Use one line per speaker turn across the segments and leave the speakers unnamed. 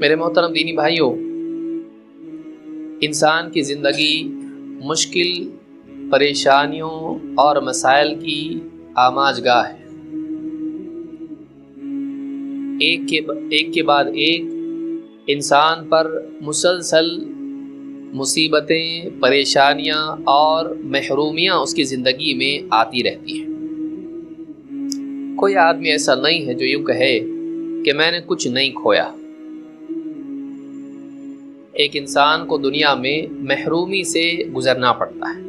میرے محترم دینی بھائیوں، انسان کی زندگی مشکل پریشانیوں اور مسائل کی آماج گاہ ہے۔ ایک کے بعد ایک انسان پر مسلسل مصیبتیں، پریشانیاں اور محرومیاں اس کی زندگی میں آتی رہتی ہیں۔ کوئی آدمی ایسا نہیں ہے جو یوں کہے کہ میں نے کچھ نہیں کھویا۔ ایک انسان کو دنیا میں محرومی سے گزرنا پڑتا ہے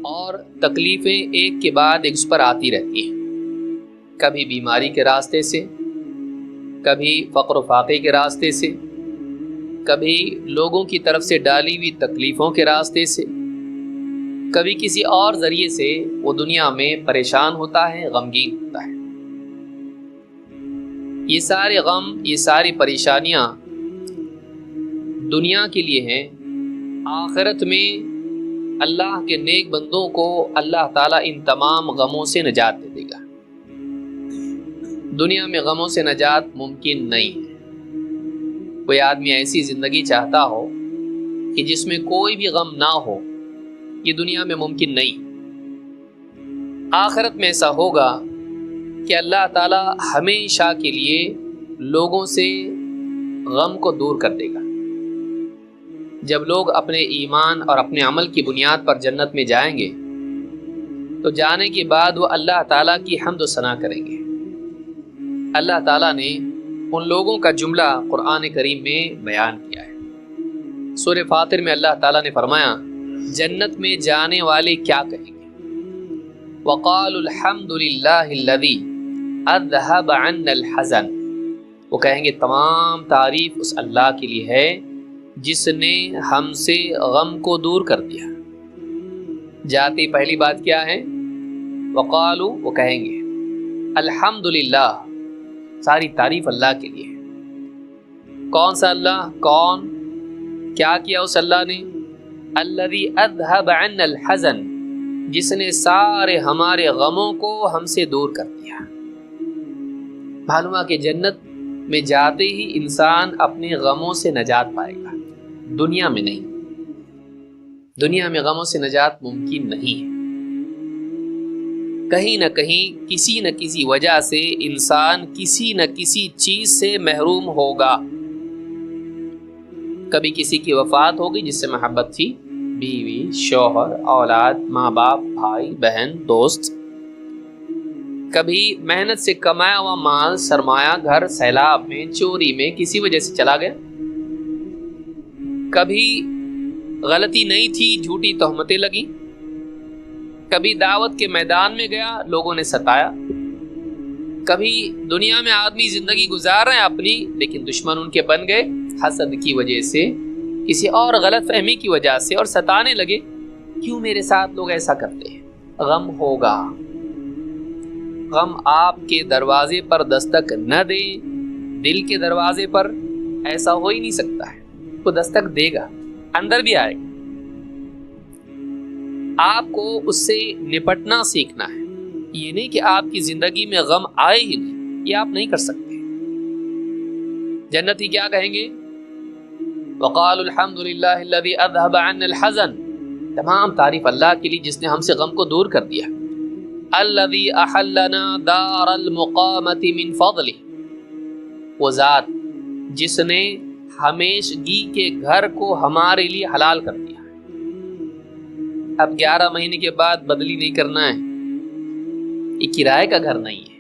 اور تکلیفیں ایک کے بعد ایک اس پر آتی رہتی ہیں، کبھی بیماری کے راستے سے، کبھی فقر و فاقے کے راستے سے، کبھی لوگوں کی طرف سے ڈالی ہوئی تکلیفوں کے راستے سے، کبھی کسی اور ذریعے سے وہ دنیا میں پریشان ہوتا ہے، غمگین ہوتا ہے۔ یہ سارے غم، یہ ساری پریشانیاں دنیا کے لیے ہیں۔ آخرت میں اللہ کے نیک بندوں کو اللہ تعالیٰ ان تمام غموں سے نجات دے دے گا۔ دنیا میں غموں سے نجات ممکن نہیں ہے۔ کوئی آدمی ایسی زندگی چاہتا ہو کہ جس میں کوئی بھی غم نہ ہو، یہ دنیا میں ممکن نہیں۔ آخرت میں ایسا ہوگا کہ اللہ تعالیٰ ہمیشہ کے لیے لوگوں سے غم کو دور کر دے گا۔ جب لوگ اپنے ایمان اور اپنے عمل کی بنیاد پر جنت میں جائیں گے تو جانے کے بعد وہ اللہ تعالیٰ کی حمد و ثنا کریں گے۔ اللہ تعالیٰ نے ان لوگوں کا جملہ قرآن کریم میں بیان کیا ہے۔ سورہ فاطر میں اللہ تعالیٰ نے فرمایا، جنت میں جانے والے کیا کہیں گے؟ وَقَالُوا الْحَمْدُ لِلَّهِ الَّذِي أَذْهَبَ عَنَّا الْحَزَنَ، وہ کہیں گے تمام تعریف اس اللہ کے لیے ہے جس نے ہم سے غم کو دور کر دیا۔ جاتی پہلی بات کیا ہے؟ وقالو، وہ کہیں گے الحمدللہ، ساری تعریف اللہ کے لیے ہے۔ کون سا اللہ؟ کون؟ کیا کیا اس اللہ نے؟ الذی اذھب عنا الحزن، جس نے سارے ہمارے غموں کو ہم سے دور کر دیا۔ معلوم ہے کہ جنت میں جاتے ہی انسان اپنے غموں سے نجات پائے گا، دنیا میں نہیں۔ دنیا میں غموں سے نجات ممکن نہیں ہے۔ کہیں نہ کہیں، کسی نہ کسی وجہ سے انسان کسی نہ کسی چیز سے محروم ہوگا۔ کبھی کسی کی وفات ہوگی جس سے محبت تھی، بیوی، شوہر، اولاد، ماں باپ، بھائی بہن، دوست۔ کبھی محنت سے کمایا ہوا مال، سرمایہ، گھر سیلاب میں، چوری میں کسی وجہ سے چلا گیا۔ کبھی غلطی نہیں تھی، جھوٹی تہمتیں لگی۔ کبھی دعوت کے میدان میں گیا، لوگوں نے ستایا۔ کبھی دنیا میں آدمی زندگی گزار رہے ہیں اپنی، لیکن دشمن ان کے بن گئے حسد کی وجہ سے، کسی اور غلط فہمی کی وجہ سے، اور ستانے لگے۔ کیوں میرے ساتھ لوگ ایسا کرتے ہیں؟ غم ہوگا۔ غم آپ کے دروازے پر دستک نہ دے، دل کے دروازے پر، ایسا ہو ہی نہیں سکتا ہے۔ وہ دستک دے گا، اندر بھی آئے گا۔ آپ کو اس سے نپٹنا سیکھنا ہے۔ یہ نہیں کہ آپ کی زندگی میں غم آئے ہی نہیں، یہ آپ نہیں کر سکتے۔ جنتی کیا کہیں گے؟ وَقَالُوا الْحَمْدُ لِلَّهِ الَّذِي أَذْهَبَ عَنَّا الْحَزَنَ، تمام تعریف اللہ کے لیے جس نے ہم سے غم کو دور کر دیا۔ الَّذِي أَحَلَّنَا دَارَ الْمُقَامَةِ مِنْ فَضْلِهِ، وہ ذات جس نے ہمیشگی کے گھر کو ہمارے لیے حلال کر دیا۔ اب 11 مہینے کے بعد بدلی نہیں کرنا ہے، یہ کرائے کا گھر نہیں ہے،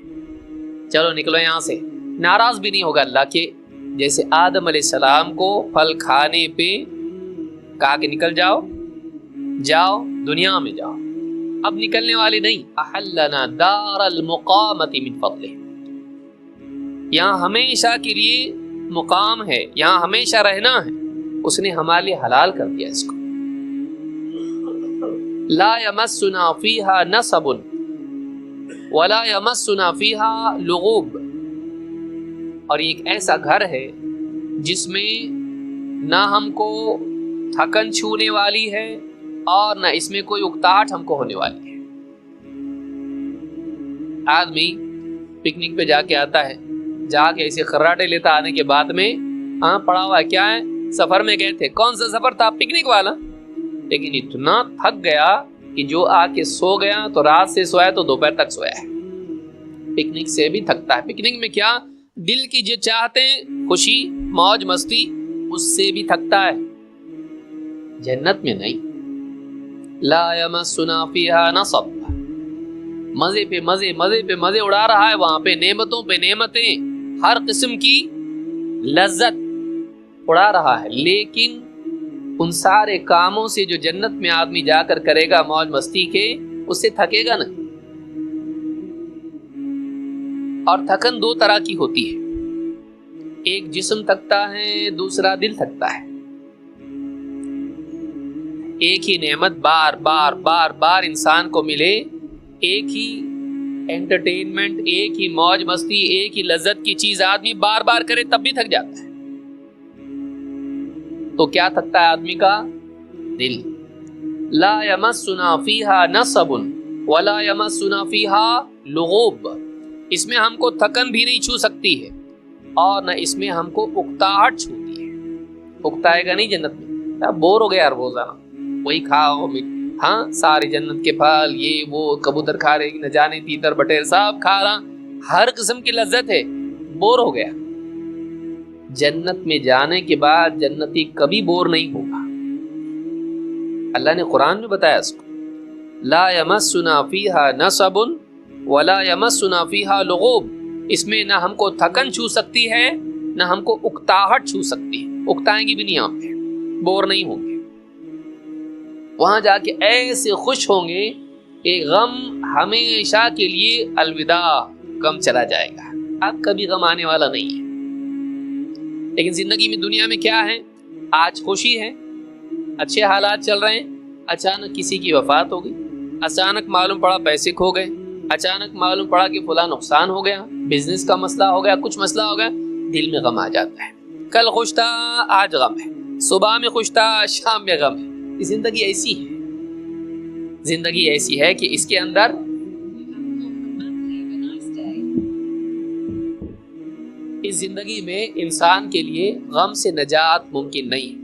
چلو نکلو یہاں سے۔ ناراض بھی نہیں ہوگا اللہ کے، جیسے آدم علیہ السلام کو پھل کھانے پہ کہا کہ نکل جاؤ، جاؤ دنیا میں جاؤ، اب نکلنے والے نہیں۔ احلنا دار المقامۃ من فضلہ، یہاں ہمیشہ کے لیے مقام ہے، یہاں ہمیشہ رہنا ہے، اس نے ہمارے لیے حلال کر دیا اس کو۔ لا یمسنا فیہا نصب ولا یمسنا فیہا لغوب، اور یہ ایک ایسا گھر ہے جس میں نہ ہم کو تھکن چھونے والی ہے اور نہ اس میں کوئی اکتاہٹ ہم کو ہونے والی ہے۔ آدمی پکنک پہ جا کے آتا ہے، جا کے ایسے خراٹے لیتا آنے کے بعد میں ہاں پڑا ہوا ہے کیا ہے سفر میں گئے تھے. کون سا سفر تھا؟ پکنک والا. لیکن اتنا تھک گیا کہ جو آ کے سو گیا تو رات سے سویا تو دوپہر تک سویا ہے. پکنک سے بھی تھکتا ہے. پکنک میں کیا دل کی جو چاہتے ہیں خوشی موج مستی اس سے بھی تھکتا ہے. جنت میں نہیں. لا یمسنا فیہا نصب. مزے پہ مزے مزے پہ مزے اڑا رہا ہے وہاں پہ, نعمتوں پہ نعمتیں, ہر قسم کی لذت اڑا رہا ہے. لیکن ان سارے کاموں سے جو جنت میں آدمی جا کر کرے گا موج مستی کے, اس سے تھکے گا نہیں. اور تھکن دو طرح کی ہوتی ہے. ایک جسم تھکتا ہے, دوسرا دل تھکتا ہے. ایک ہی نعمت بار بار بار بار انسان کو ملے, ایک ہی انٹرٹینمنٹ, ایک ہی موج مستی, ایک ہی لذت کی چیز آدمی بار بار کرے تب بھی تھک جاتا ہے. تو کیا تھکتا ہے آدمی کا؟ دل. لا یمسنا فیہا نصب ولا یمسنا فیہا لغوب. اس میں ہم کو تھکن بھی نہیں چھو سکتی ہے اور نہ اس میں ہم کو اکتاہٹ چھوتی ہے. اکتائے گا نہیں جنت میں. بور ہو گیا روزانہ وہی کھاؤ, ہاں سارے جنت کے پھل یہ وہ کبوتر کھا رہے, نہ جانے تیتر بٹیر سب کھا رہا, ہر قسم کی لذت ہے, بور ہو گیا. جنت میں جانے کے بعد جنتی کبھی بور نہیں ہوگا. اللہ نے قرآن میں بتایا اس کو, لا یمسنا فیہا نصب ولا یمسنا فیہا لغوب. اس میں نہ ہم کو تھکن چھو سکتی ہے نہ ہم کو اکتاہٹ چھو سکتی ہے. اکتائیں گی بھی نہیں, ہم پہ بور نہیں ہوں گے. وہاں جا کے ایسے خوش ہوں گے کہ غم ہمیشہ کے لیے الوداع, غم چلا جائے گا. اب کبھی غم آنے والا نہیں ہے. لیکن زندگی میں دنیا میں کیا ہے, آج خوشی ہے, اچھے حالات چل رہے ہیں, اچانک کسی کی وفات ہو گئی, اچانک معلوم پڑا پیسے کھو گئے, اچانک معلوم پڑا کہ فلاں نقصان ہو گیا, بزنس کا مسئلہ ہو گیا, کچھ مسئلہ ہو گیا, دل میں غم آ جاتا ہے. کل خوش تھا آج غم ہے, صبح میں خوش تھا شام میں غم ہے. زندگی ایسی ہے. زندگی ایسی ہے کہ اس کے اندر اس زندگی میں انسان کے لیے غم سے نجات ممکن نہیں ہے.